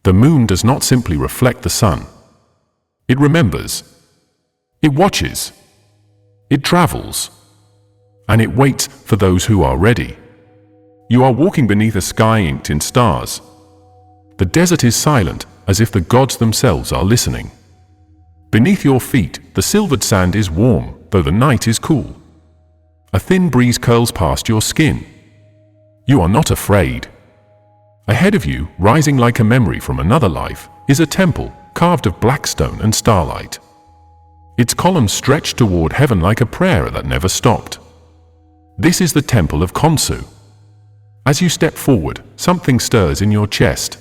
The moon does not simply reflect the sun. It remembers. It watches. It travels. And it waits for those who are ready. You are walking beneath a sky inked in stars. The desert is silent, as if the gods themselves are listening. Beneath your feet, the silvered sand is warm, though the night is cool. A thin breeze curls past your skin. You are not afraid. Ahead of you, rising like a memory from another life, is a temple carved of black stone and starlight. Its columns stretch toward heaven like a prayer that never stopped. This is the temple of Khonsu. As you step forward, something stirs in your chest.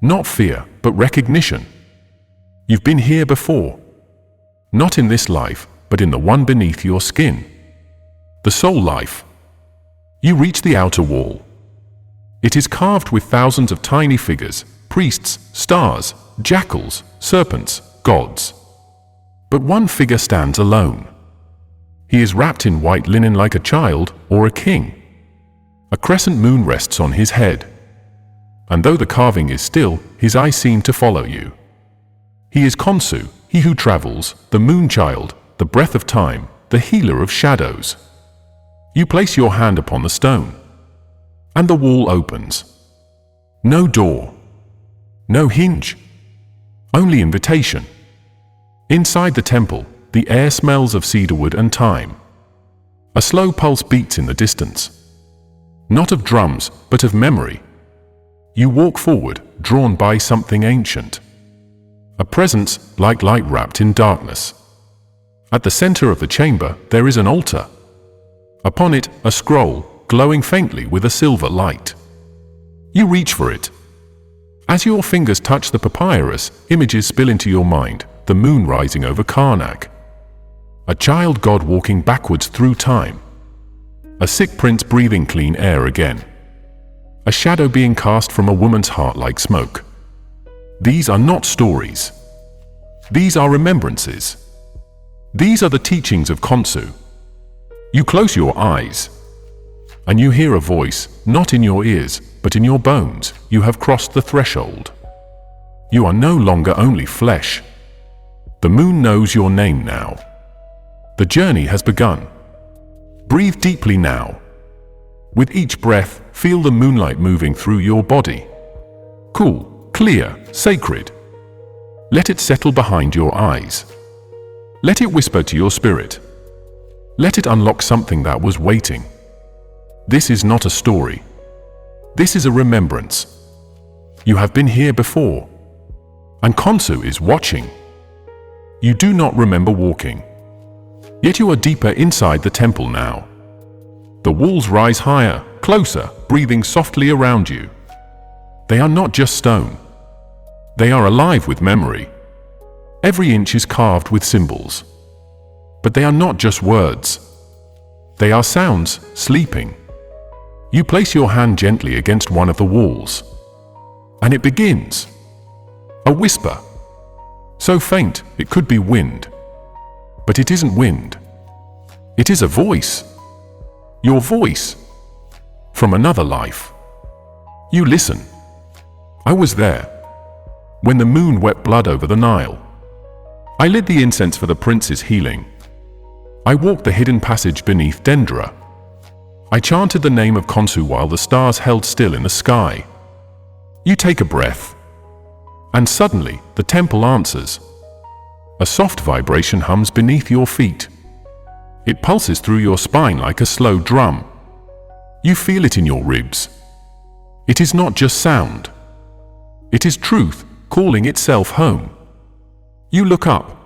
Not fear, but recognition. You've been here before. Not in this life, but in the one beneath your skin. The soul life. You reach the outer wall. It is carved with thousands of tiny figures, priests, stars, jackals, serpents, gods. But one figure stands alone. He is wrapped in white linen like a child or a king. A crescent moon rests on his head. And though the carving is still, his eyes seem to follow you. He is Khonsu, he who travels, the moon child, the breath of time, the healer of shadows. You place your hand upon the stone. And the wall opens. No door. No hinge. Only invitation. Inside the temple, the air smells of cedarwood and thyme. A slow pulse beats in the distance. Not of drums, but of memory. You walk forward, drawn by something ancient. A presence like light wrapped in darkness. At the center of the chamber, there is an altar. Upon it, a scroll, glowing faintly with a silver light. You reach for it. As your fingers touch the papyrus, images spill into your mind, the moon rising over Karnak. A child god walking backwards through time. A sick prince breathing clean air again. A shadow being cast from a woman's heart like smoke. These are not stories. These are remembrances. These are the teachings of Khonsu. You close your eyes, and you hear a voice, not in your ears, but in your bones. You have crossed the threshold. You are no longer only flesh. The moon knows your name now. The journey has begun. Breathe deeply now. With each breath, feel the moonlight moving through your body. Cool, clear, sacred. Let it settle behind your eyes. Let it whisper to your spirit. Let it unlock something that was waiting. This is not a story. This is a remembrance. You have been here before. And Khonsu is watching. You do not remember walking. Yet you are deeper inside the temple now. The walls rise higher, closer, breathing softly around you. They are not just stone. They are alive with memory. Every inch is carved with symbols. But they are not just words. They are sounds, sleeping. You place your hand gently against one of the walls. And it begins. A whisper. So faint, it could be wind. But it isn't wind. It is a voice. Your voice. From another life. You listen. I was there. When the moon wept blood over the Nile. I lit the incense for the prince's healing. I walked the hidden passage beneath Dendra. I chanted the name of Khonsu while the stars held still in the sky. You take a breath. And suddenly, the temple answers. A soft vibration hums beneath your feet. It pulses through your spine like a slow drum. You feel it in your ribs. It is not just sound. It is truth calling itself home. You look up.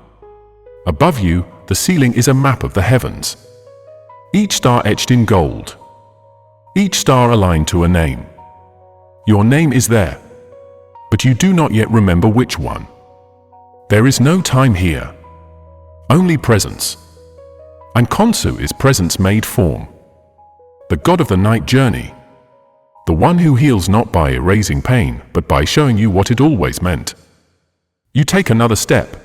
Above you, the ceiling is a map of the heavens. Each star etched in gold. Each star aligned to a name. Your name is there, but you do not yet remember which one. There is no time here, only presence. And Khonsu is presence made form. The god of the night journey. The one who heals not by erasing pain, but by showing you what it always meant. You take another step,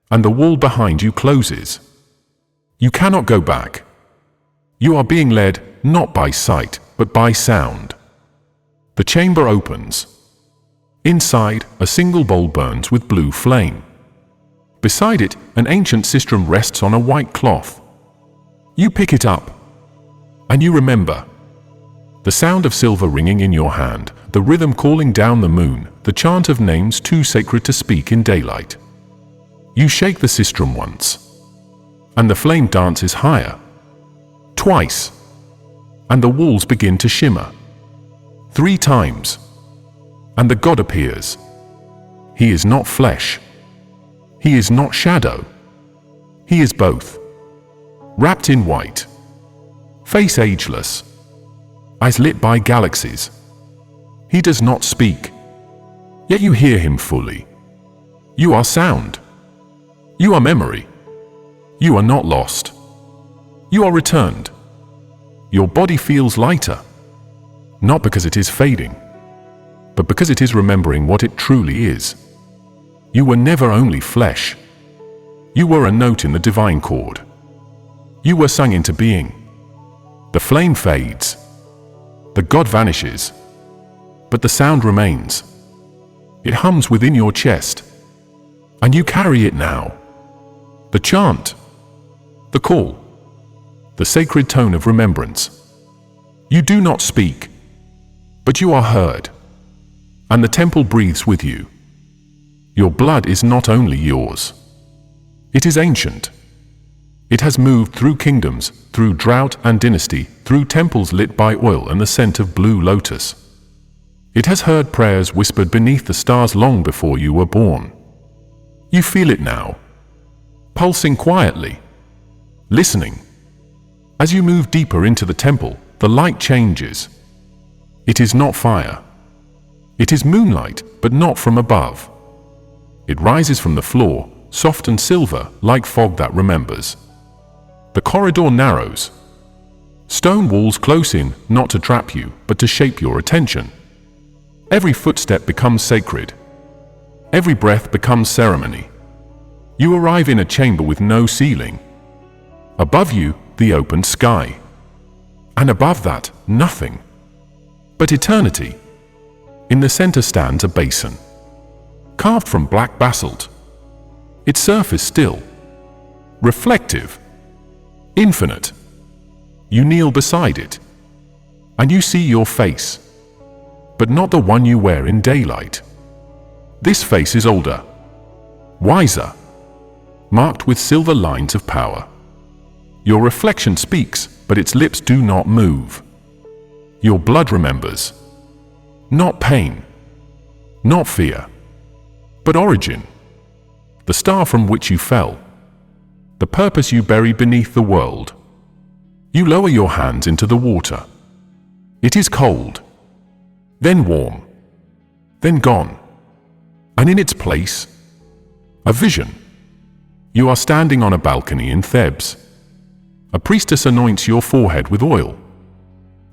and the wall behind you closes. You cannot go back. You are being led, not by sight, but by sound. The chamber opens. Inside, a single bowl burns with blue flame. Beside it, an ancient sistrum rests on a white cloth. You pick it up, and you remember. The sound of silver ringing in your hand, the rhythm calling down the moon, the chant of names too sacred to speak in daylight. You shake the sistrum once, and the flame dances higher. Twice, and the walls begin to shimmer. 3 times, and the god appears. He is not flesh. He is not shadow. He is both. Wrapped in white. Face ageless. Eyes lit by galaxies. He does not speak. Yet you hear him fully. You are sound. You are memory. You are not lost. You are returned. Your body feels lighter. Not because it is fading, but because it is remembering what it truly is. You were never only flesh. You were a note in the divine chord. You were sung into being. The flame fades. The god vanishes. But the sound remains. It hums within your chest. And you carry it now. The chant. The call. The sacred tone of remembrance. You do not speak, but you are heard. And the temple breathes with you. Your blood is not only yours. It is ancient. It has moved through kingdoms, through drought and dynasty, through temples lit by oil and the scent of blue lotus. It has heard prayers whispered beneath the stars long before you were born. You feel it now, pulsing quietly, listening. As you move deeper into the temple, the light changes. It is not fire. It is moonlight, but not from above. It rises from the floor, soft and silver, like fog that remembers. The corridor narrows. Stone walls close in, not to trap you, but to shape your attention. Every footstep becomes sacred. Every breath becomes ceremony. You arrive in a chamber with no ceiling. Above you, the open sky. And above that, nothing. But eternity. In the center stands a basin, carved from black basalt. Its surface still, reflective, infinite. You kneel beside it, and you see your face, but not the one you wear in daylight. This face is older, wiser, marked with silver lines of power. Your reflection speaks, but its lips do not move. Your blood remembers. Not pain, not fear, but origin. The star from which you fell. The purpose you bury beneath the world. You lower your hands into the water. It is cold, then warm, then gone. And in its place, a vision. You are standing on a balcony in Thebes. A priestess anoints your forehead with oil.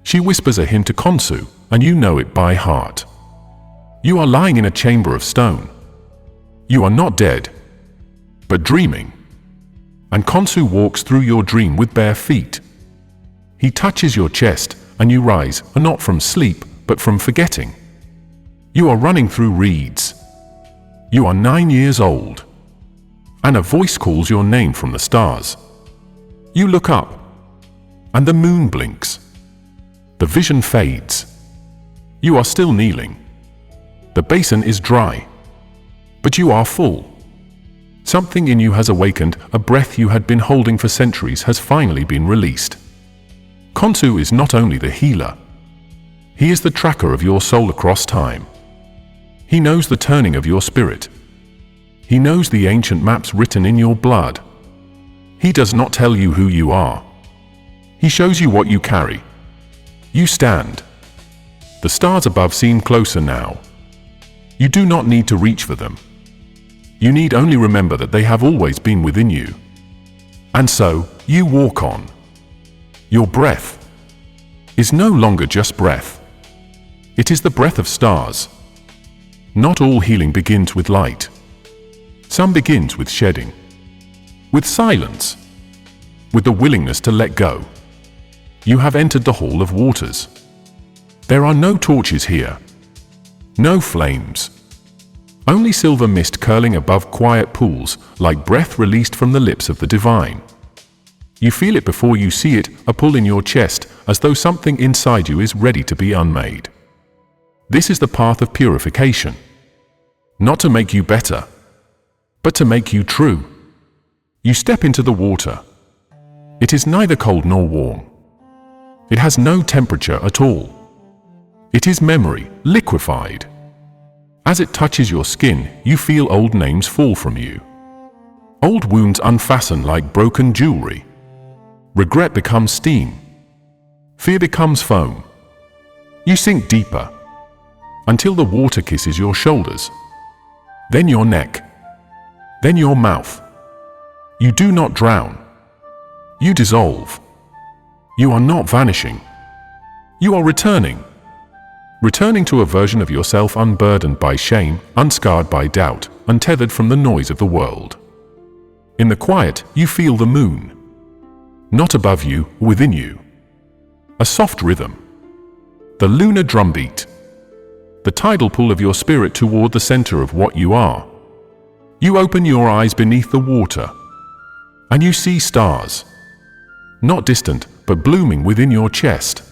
She whispers a hymn to Khonsu, and you know it by heart. You are lying in a chamber of stone. You are not dead, but dreaming. And Khonsu walks through your dream with bare feet. He touches your chest, and you rise, not from sleep, but from forgetting. You are running through reeds. You are 9 years old. And a voice calls your name from the stars. You look up, and the moon blinks. The vision fades. You are still kneeling. The basin is dry, but you are full. Something in you has awakened, a breath you had been holding for centuries has finally been released. Khonsu is not only the healer. He is the tracker of your soul across time. He knows the turning of your spirit. He knows the ancient maps written in your blood. He does not tell you who you are. He shows you what you carry. You stand. The stars above seem closer now. You do not need to reach for them. You need only remember that they have always been within you. And so, you walk on. Your breath is no longer just breath. It is the breath of stars. Not all healing begins with light. Some begins with shedding, with silence, with the willingness to let go. You have entered the Hall of Waters. There are no torches here, no flames, Only silver mist curling above quiet pools, like breath released from the lips of the divine. You feel it before you see it, a pull in your chest, as though something inside you is ready to be unmade. This is the path of purification. Not to make you better, but to make you true. You step into the water. It is neither cold nor warm. It has no temperature at all. It is memory, liquefied. As it touches your skin, you feel old names fall from you. Old wounds unfasten like broken jewelry. Regret becomes steam. Fear becomes foam. You sink deeper, until the water kisses your shoulders, then your neck, then your mouth. You do not drown. You dissolve. You are not vanishing. You are returning. Returning to a version of yourself unburdened by shame, unscarred by doubt, untethered from the noise of the world. In the quiet, you feel the moon. Not above you, within you. A soft rhythm. The lunar drumbeat. The tidal pull of your spirit toward the center of what you are. You open your eyes beneath the water, and you see stars. Not distant, but blooming within your chest.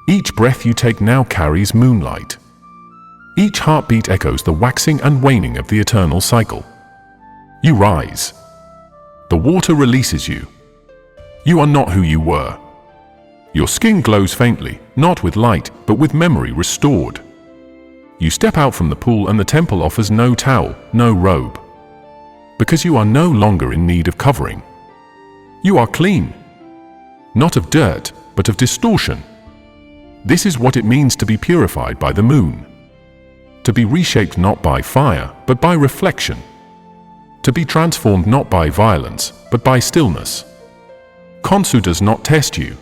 Each breath you take now carries moonlight. Each heartbeat echoes the waxing and waning of the eternal cycle. You rise. The water releases you. You are not who you were. Your skin glows faintly, not with light, but with memory restored. You step out from the pool and the temple offers no towel, no robe. Because you are no longer in need of covering. You are clean. Not of dirt, but of distortion. This is what it means to be purified by the moon. To be reshaped not by fire, but by reflection. To be transformed not by violence, but by stillness. Khonsu does not test you.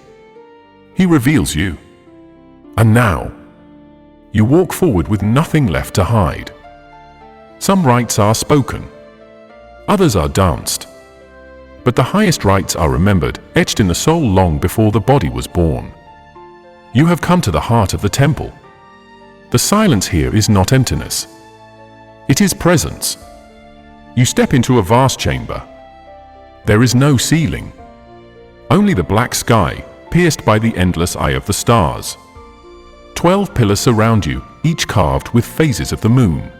He reveals you. And now, you walk forward with nothing left to hide. Some rites are spoken. Others are danced. But the highest rites are remembered, etched in the soul long before the body was born. You have come to the heart of the temple. The silence here is not emptiness. It is presence. You step into a vast chamber. There is no ceiling. Only the black sky, pierced by the endless eye of the stars. 12 pillars surround you, each carved with phases of the moon.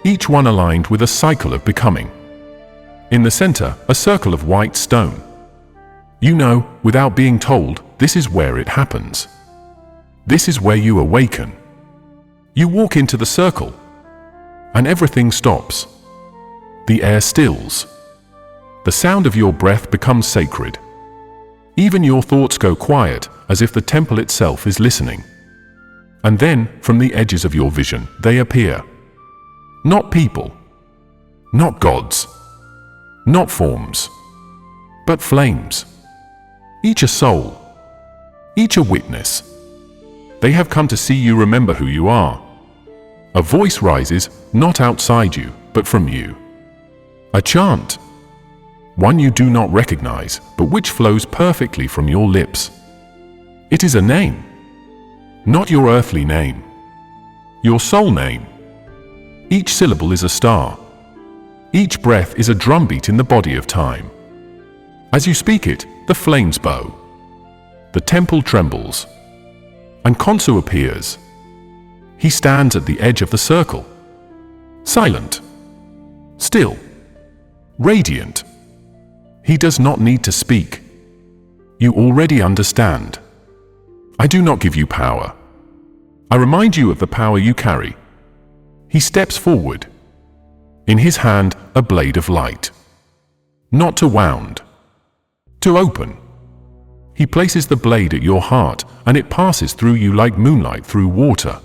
Each one aligned with a cycle of becoming. In the center, a circle of white stone. You know, without being told, this is where it happens. This is where you awaken. You walk into the circle, and everything stops. The air stills. The sound of your breath becomes sacred. Even your thoughts go quiet, as if the temple itself is listening. And then, from the edges of your vision, they appear. Not people. Not gods. Not forms. But flames. Each a soul. Each a witness. They have come to see you remember who you are. A voice rises, not outside you, but from you. A chant. One you do not recognize, but which flows perfectly from your lips. It is a name. Not your earthly name. Your soul name. Each syllable is a star. Each breath is a drumbeat in the body of time. As you speak it, the flames bow. The temple trembles. And Khonsu appears. He stands at the edge of the circle. Silent. Still. Radiant. He does not need to speak. You already understand. I do not give you power. I remind you of the power you carry. He steps forward. In his hand, a blade of light. Not to wound. To open. He places the blade at your heart, and it passes through you like moonlight through water.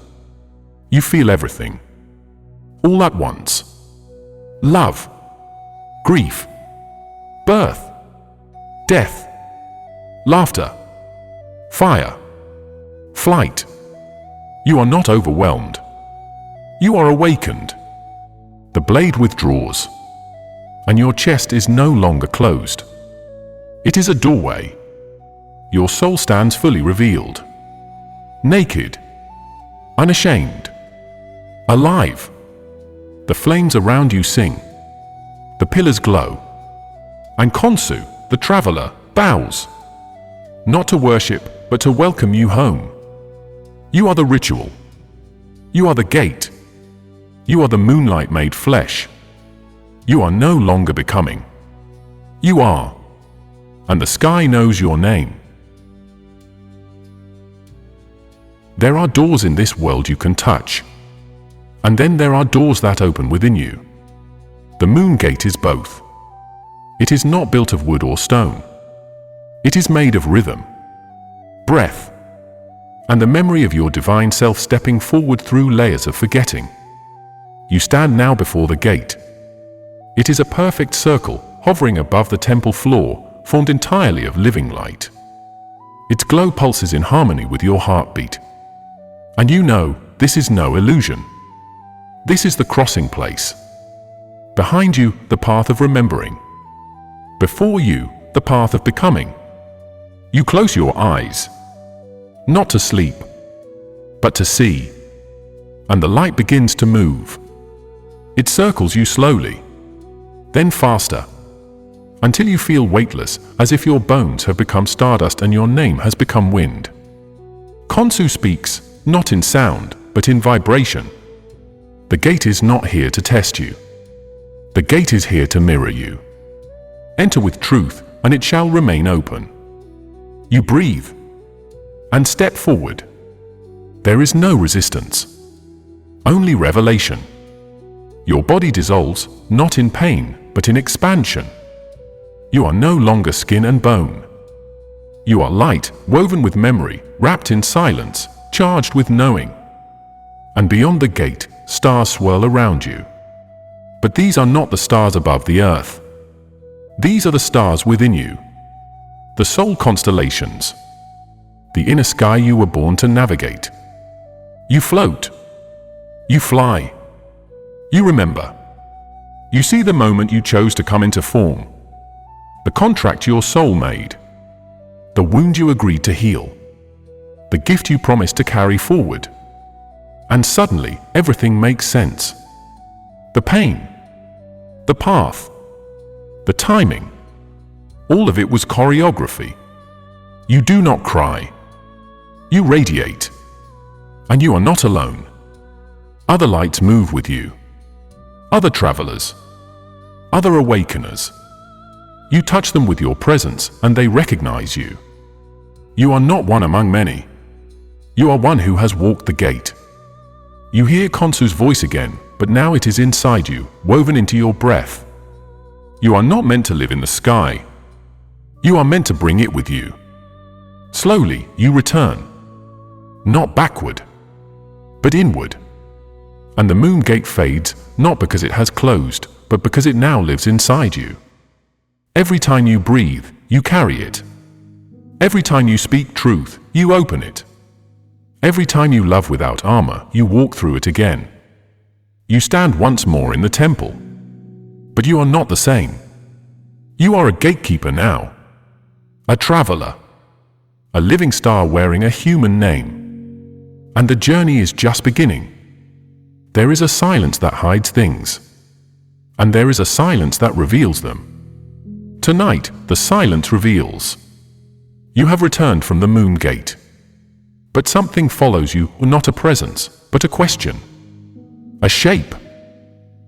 You feel everything. All at once. Love. Grief. Birth. Death. Laughter. Fire. Flight. You are not overwhelmed. You are awakened. The blade withdraws, and your chest is no longer closed. It is a doorway. Your soul stands fully revealed. Naked. Unashamed. Alive. The flames around you sing. The pillars glow. And Khonsu, the traveler, bows. Not to worship, but to welcome you home. You are the ritual. You are the gate. You are the moonlight made flesh. You are no longer becoming. You are. And the sky knows your name. There are doors in this world you can touch. And then there are doors that open within you. The moon gate is both. It is not built of wood or stone. It is made of rhythm, breath, and the memory of your divine self stepping forward through layers of forgetting. You stand now before the gate. It is a perfect circle, hovering above the temple floor, formed entirely of living light. Its glow pulses in harmony with your heartbeat. And you know, this is no illusion. This is the crossing place. Behind you, the path of remembering. Before you, the path of becoming. You close your eyes, not to sleep, but to see. And the light begins to move. It circles you slowly, then faster, until you feel weightless, as if your bones have become stardust and your name has become wind. Khonsu speaks, not in sound, but in vibration. The gate is not here to test you. The gate is here to mirror you. Enter with truth, and it shall remain open. You breathe, and step forward. There is no resistance, only revelation. Your body dissolves, not in pain, but in expansion. You are no longer skin and bone. You are light, woven with memory, wrapped in silence, charged with knowing. And beyond the gate, stars swirl around you. But these are not the stars above the earth. These are the stars within you, the soul constellations, the inner sky you were born to navigate. You float. You fly. You remember. You see the moment you chose to come into form, the contract your soul made, the wound you agreed to heal, the gift you promised to carry forward. And suddenly, everything makes sense. The pain, the path, the timing, all of it was choreography. You do not cry. You radiate. And you are not alone. Other lights move with you. Other travelers. Other awakeners. You touch them with your presence and they recognize you. You are not one among many. You are one who has walked the gate. You hear Khonsu's voice again, but now it is inside you, woven into your breath. You are not meant to live in the sky. You are meant to bring it with you. Slowly, you return. Not backward, but inward. And the moon gate fades, not because it has closed, but because it now lives inside you. Every time you breathe, you carry it. Every time you speak truth, you open it. Every time you love without armor, you walk through it again. You stand once more in the temple. But you are not the same. You are a gatekeeper now. A traveler. A living star wearing a human name. And the journey is just beginning. There is a silence that hides things. And there is a silence that reveals them. Tonight, the silence reveals. You have returned from the moon gate. But something follows you, not a presence, but a question. A shape.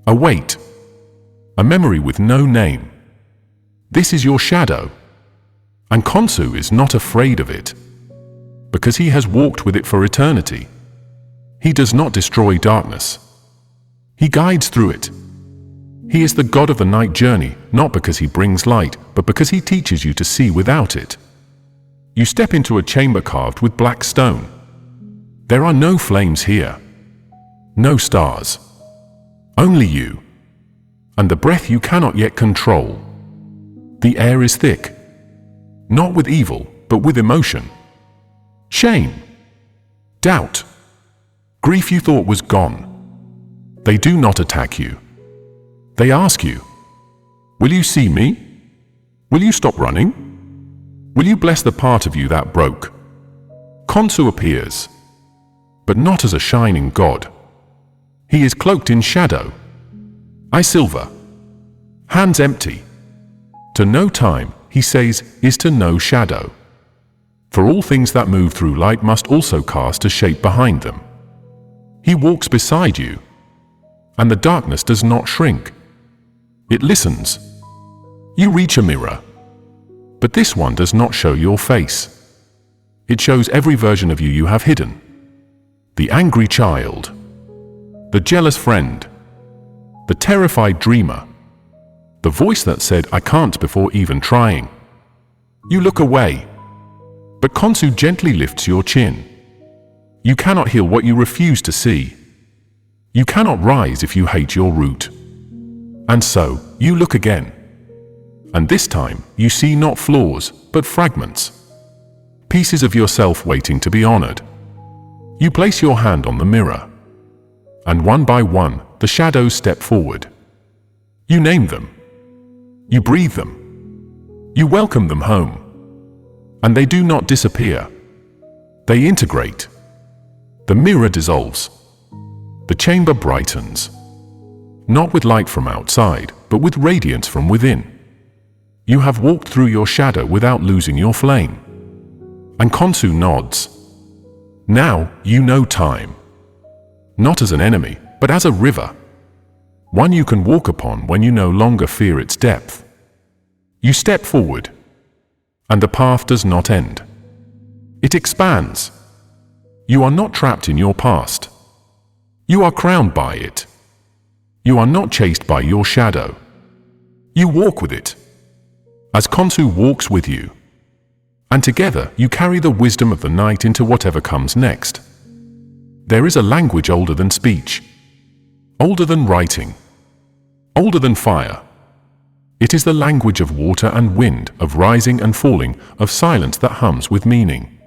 A weight. A memory with no name. This is your shadow. And Khonsu is not afraid of it, because he has walked with it for eternity. He does not destroy darkness. He guides through it. He is the god of the night journey, not because he brings light, but because he teaches you to see without it. You step into a chamber carved with black stone. There are no flames here. No stars. Only you. And the breath you cannot yet control. The air is thick. Not with evil, but with emotion. Shame. Doubt. Grief you thought was gone. They do not attack you. They ask you, will you see me? Will you stop running? Will you bless the part of you that broke? Khonsu appears, but not as a shining god. He is cloaked in shadow, I silver. Hands empty. To know time, he says, is to know shadow. For all things that move through light must also cast a shape behind them. He walks beside you, and the darkness does not shrink. It listens. You reach a mirror, but this one does not show your face. It shows every version of you you have hidden. The angry child, the jealous friend, the terrified dreamer, the voice that said, I can't before even trying. You look away, but Khonsu gently lifts your chin. You cannot heal what you refuse to see. You cannot rise if you hate your root. And so, you look again. And this time, you see not flaws, but fragments. Pieces of yourself waiting to be honored. You place your hand on the mirror. And one by one, the shadows step forward. You name them. You breathe them. You welcome them home. And they do not disappear. They integrate. The mirror dissolves. The chamber brightens. Not with light from outside, but with radiance from within. You have walked through your shadow without losing your flame. And Khonsu nods. Now you know time. Not as an enemy, but as a river. One you can walk upon when you no longer fear its depth. You step forward, and the path does not end. It expands. You are not trapped in your past. You are crowned by it. You are not chased by your shadow. You walk with it, as Khonsu walks with you. And together you carry the wisdom of the night into whatever comes next. There is a language older than speech, older than writing, older than fire. It is the language of water and wind, of rising and falling, of silence that hums with meaning.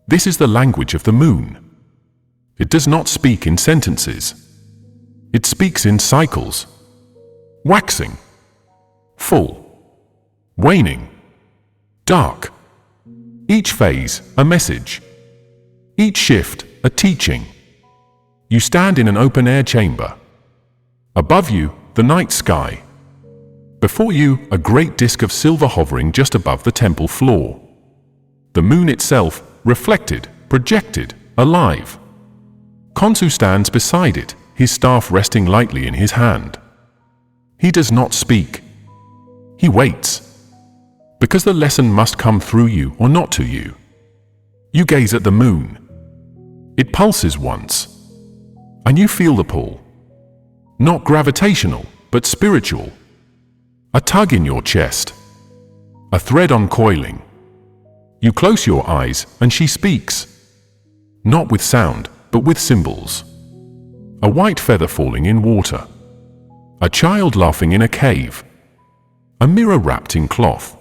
This is the language of the moon. It does not speak in sentences. It speaks in cycles. Waxing, full, waning, dark. Each phase, a message. Each shift, a teaching. You stand in an open-air chamber. Above you, the night sky. Before you, a great disk of silver hovering just above the temple floor. The moon itself, reflected, projected, alive. Khonsu stands beside it, his staff resting lightly in his hand. He does not speak. He waits. Because the lesson must come through you or not to you. You gaze at the moon. It pulses once, and you feel the pull. Not gravitational, but spiritual. A tug in your chest. A thread uncoiling. You close your eyes and she speaks. Not with sound, but with symbols. A white feather falling in water. A child laughing in a cave. A mirror wrapped in cloth.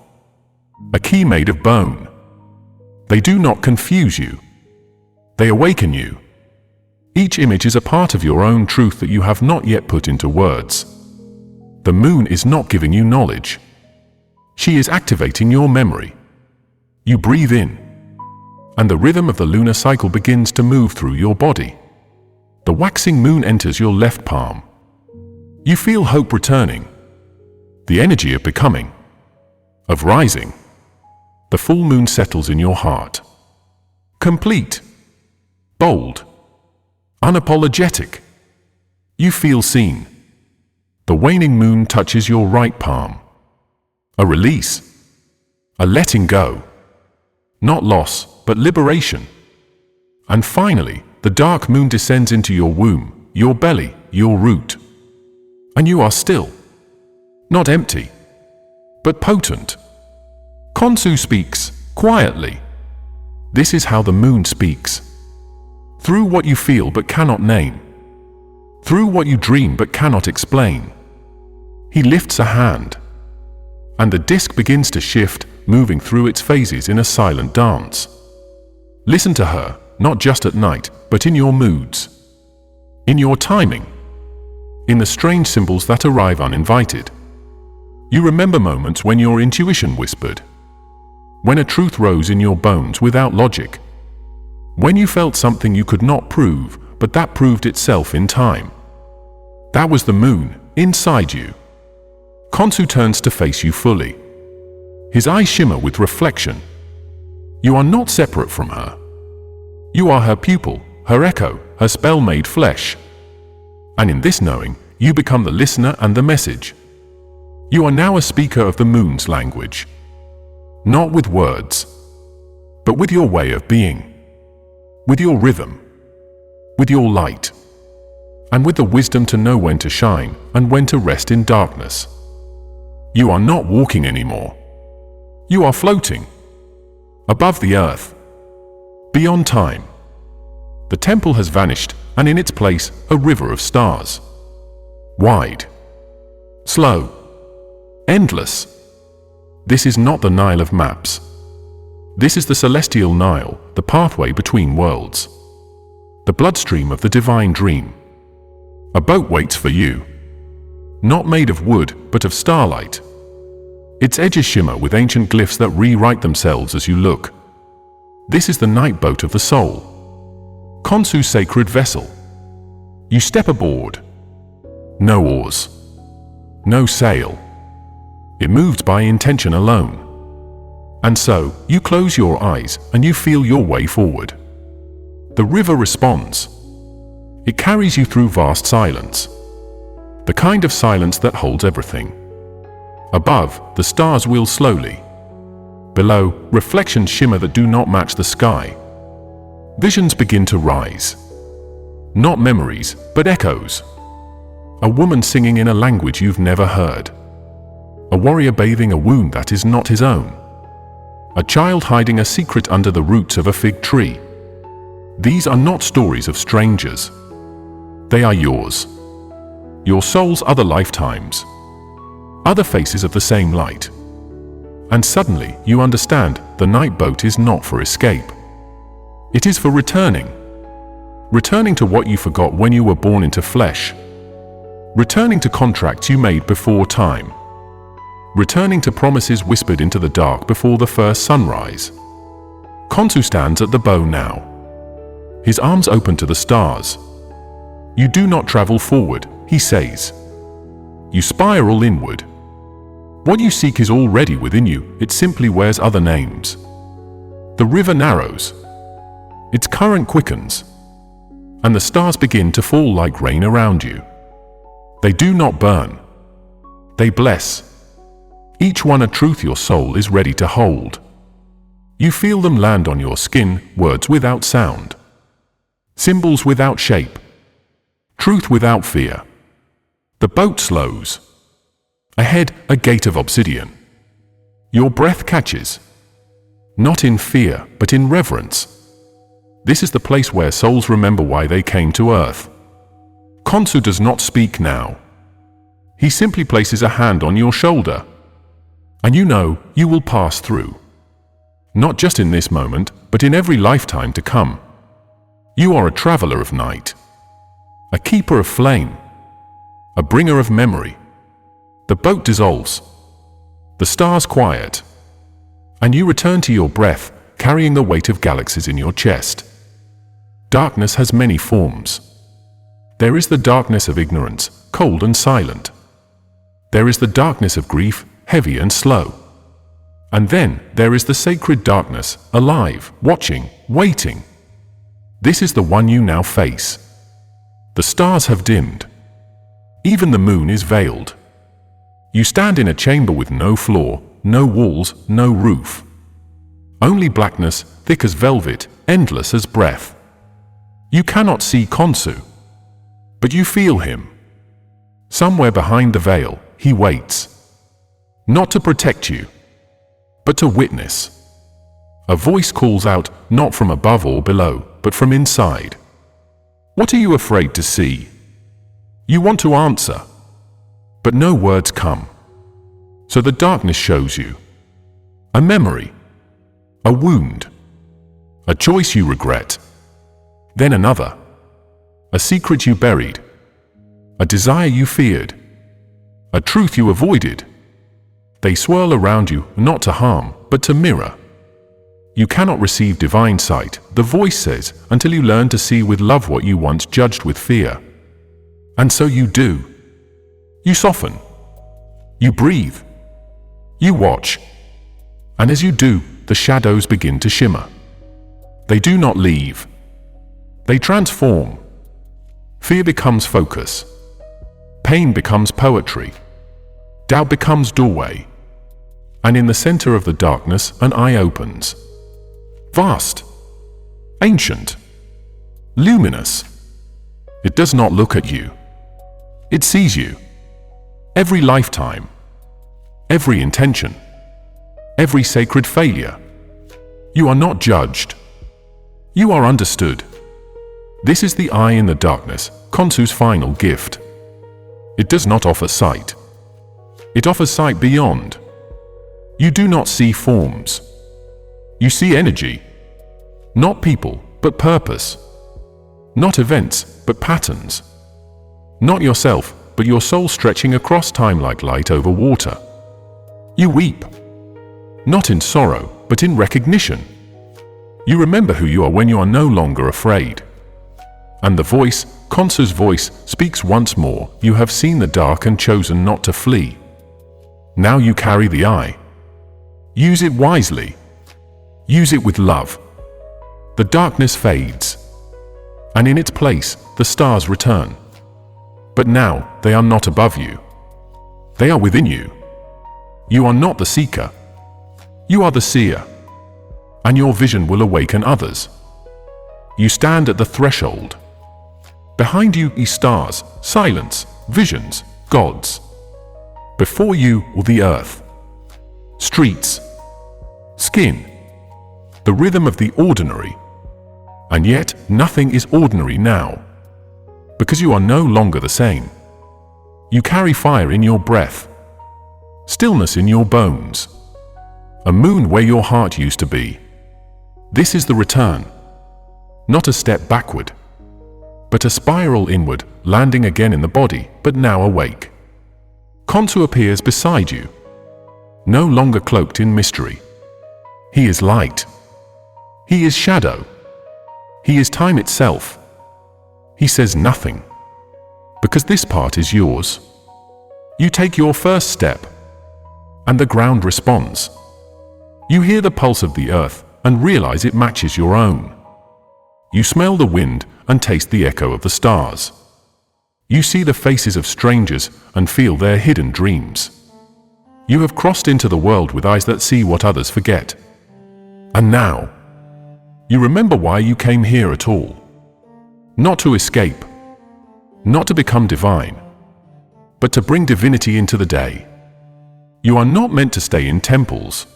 A key made of bone. They do not confuse you. They awaken you. Each image is a part of your own truth that you have not yet put into words. The moon is not giving you knowledge. She is activating your memory. You breathe in, and the rhythm of the lunar cycle begins to move through your body. The waxing moon enters your left palm. You feel hope returning, the energy of becoming, of rising. The full moon settles in your heart. Complete, bold, unapologetic. You feel seen. The waning moon touches your right palm. A release, a letting go. Not loss, but liberation. And finally, the dark moon descends into your womb, your belly, your root. And you are still. Not empty, but potent. Khonsu speaks, quietly. This is how the moon speaks. Through what you feel but cannot name. Through what you dream but cannot explain. He lifts a hand, and the disk begins to shift, moving through its phases in a silent dance. Listen to her, not just at night, but in your moods. In your timing. In the strange symbols that arrive uninvited. You remember moments when your intuition whispered. When a truth rose in your bones without logic. When you felt something you could not prove, but that proved itself in time. That was the moon, inside you. Khonsu turns to face you fully. His eyes shimmer with reflection. You are not separate from her. You are her pupil, her echo, her spell-made flesh. And in this knowing, you become the listener and the message. You are now a speaker of the moon's language. Not with words, but with your way of being, with your rhythm, with your light, and with the wisdom to know when to shine and when to rest in darkness. You are not walking anymore. You are floating, above the earth, beyond time. The temple has vanished, and in its place, a river of stars. Wide, slow, endless. This is not the Nile of maps. This is the celestial Nile, the pathway between worlds. The bloodstream of the divine dream. A boat waits for you. Not made of wood, but of starlight. Its edges shimmer with ancient glyphs that rewrite themselves as you look. This is the night boat of the soul. Khonsu's sacred vessel. You step aboard. No oars. No sail. It moves by intention alone. And so, you close your eyes and you feel your way forward. The river responds. It carries you through vast silence. The kind of silence that holds everything. Above, the stars wheel slowly. Below, reflections shimmer that do not match the sky. Visions begin to rise. Not memories, but echoes. A woman singing in a language you've never heard. A warrior bathing a wound that is not his own. A child hiding a secret under the roots of a fig tree. These are not stories of strangers. They are yours. Your soul's other lifetimes. Other faces of the same light. And suddenly you understand the night boat is not for escape. It is for returning. Returning to what you forgot when you were born into flesh. Returning to contracts you made before time. Returning to promises whispered into the dark before the first sunrise. Khonsu stands at the bow now. His arms open to the stars. You do not travel forward, he says. You spiral inward. What you seek is already within you, it simply wears other names. The river narrows. Its current quickens. And the stars begin to fall like rain around you. They do not burn. They bless. Each one a truth your soul is ready to hold. You feel them land on your skin, words without sound. Symbols without shape. Truth without fear. The boat slows. Ahead, a gate of obsidian. Your breath catches. Not in fear, but in reverence. This is the place where souls remember why they came to earth. Khonsu does not speak now. He simply places a hand on your shoulder. And you know you will pass through. Not just in this moment, but in every lifetime to come. You are a traveler of night. A keeper of flame. A bringer of memory. The boat dissolves. The stars quiet. And you return to your breath, carrying the weight of galaxies in your chest. Darkness has many forms. There is the darkness of ignorance, cold and silent. There is the darkness of grief, heavy and slow. And then there is the sacred darkness, alive, watching, waiting. This is the one you now face. The stars have dimmed. Even the moon is veiled. You stand in a chamber with no floor, no walls, no roof. Only blackness, thick as velvet, endless as breath. You cannot see Khonsu, but you feel him. Somewhere behind the veil, he waits. Not to protect you, but to witness. A voice calls out, not from above or below, but from inside. What are you afraid to see? You want to answer, but no words come. So the darkness shows you. A memory. A wound. A choice you regret. Then another. A secret you buried. A desire you feared. A truth you avoided. They swirl around you, not to harm, but to mirror. You cannot receive divine sight, the voice says, until you learn to see with love what you once judged with fear. And so you do. You soften. You breathe. You watch. And as you do, the shadows begin to shimmer. They do not leave. They transform. Fear becomes focus. Pain becomes poetry. Doubt becomes doorway. And in the center of the darkness, an eye opens. Vast. Ancient. Luminous. It does not look at you. It sees you. Every lifetime. Every intention. Every sacred failure. You are not judged. You are understood. This is the eye in the darkness, Khonsu's final gift. It does not offer sight. It offers sight beyond. You do not see forms. You see energy. Not people, but purpose. Not events, but patterns. Not yourself, but your soul stretching across time like light over water. You weep. Not in sorrow, but in recognition. You remember who you are when you are no longer afraid. And the voice, Khonsu's voice, speaks once more. You have seen the dark and chosen not to flee. Now you carry the eye. Use it wisely. Use it with love. The darkness fades. And in its place, the stars return. But now, they are not above you. They are within you. You are not the seeker. You are the seer. And your vision will awaken others. You stand at the threshold. Behind you are stars, silence, visions, gods. Before you are the earth. Streets. Skin. The rhythm of the ordinary. And yet, nothing is ordinary now. Because you are no longer the same. You carry fire in your breath. Stillness in your bones. A moon where your heart used to be. This is the return. Not a step backward, but a spiral inward, landing again in the body, but now awake. Khonsu appears beside you. No longer cloaked in mystery. He is light. He is shadow. He is time itself. He says nothing. Because this part is yours. You take your first step. And the ground responds. You hear the pulse of the earth and realize it matches your own. You smell the wind and taste the echo of the stars. You see the faces of strangers and feel their hidden dreams. You have crossed into the world with eyes that see what others forget. And now, you remember why you came here at all. Not to escape, not to become divine, but to bring divinity into the day. You are not meant to stay in temples.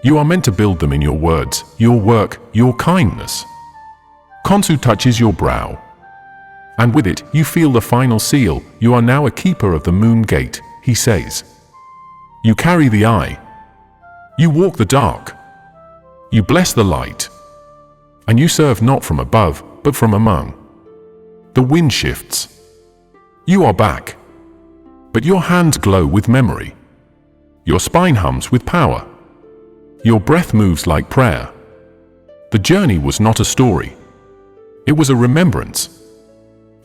You are meant to build them in your words, your work, your kindness. Khonsu touches your brow, and with it you feel the final seal. You are now a keeper of the moon gate, he says. You carry the eye. You walk the dark. You bless the light. And you serve not from above, but from among. The wind shifts. You are back. But your hands glow with memory. Your spine hums with power. Your breath moves like prayer. The journey was not a story. It was a remembrance.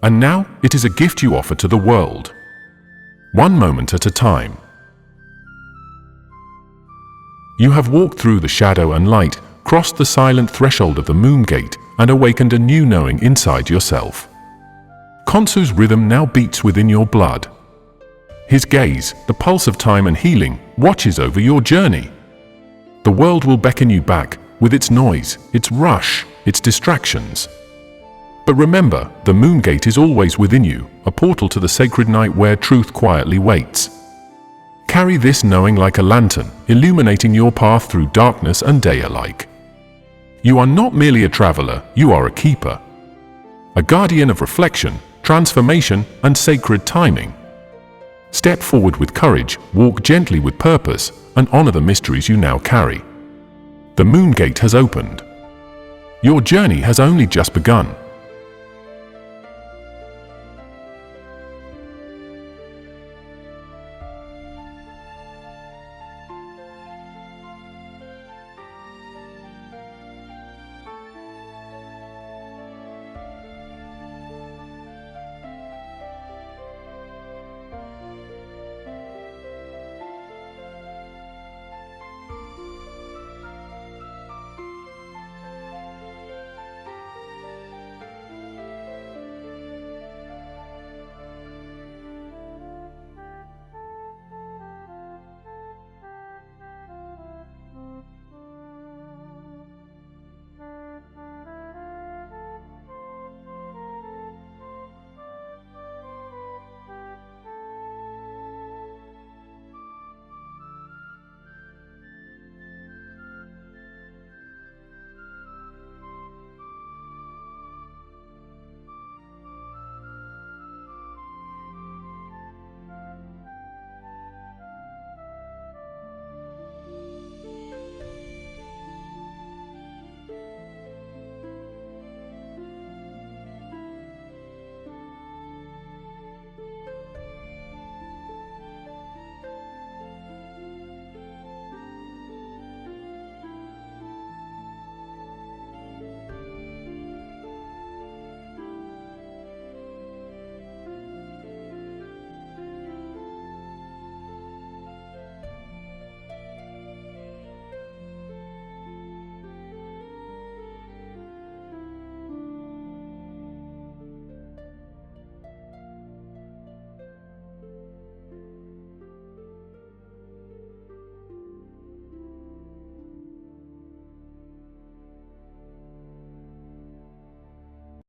And now it is a gift you offer to the world. One moment at a time. You have walked through the shadow and light, crossed the silent threshold of the moon gate, and awakened a new knowing inside yourself. Khonsu's rhythm now beats within your blood. His gaze, the pulse of time and healing, watches over your journey. The world will beckon you back, with its noise, its rush, its distractions. But remember, the moon gate is always within you, a portal to the sacred night where truth quietly waits. Carry this knowing like a lantern, illuminating your path through darkness and day alike. You are not merely a traveler, you are a keeper. A guardian of reflection, transformation, and sacred timing. Step forward with courage, walk gently with purpose, and honor the mysteries you now carry. The moon gate has opened. Your journey has only just begun.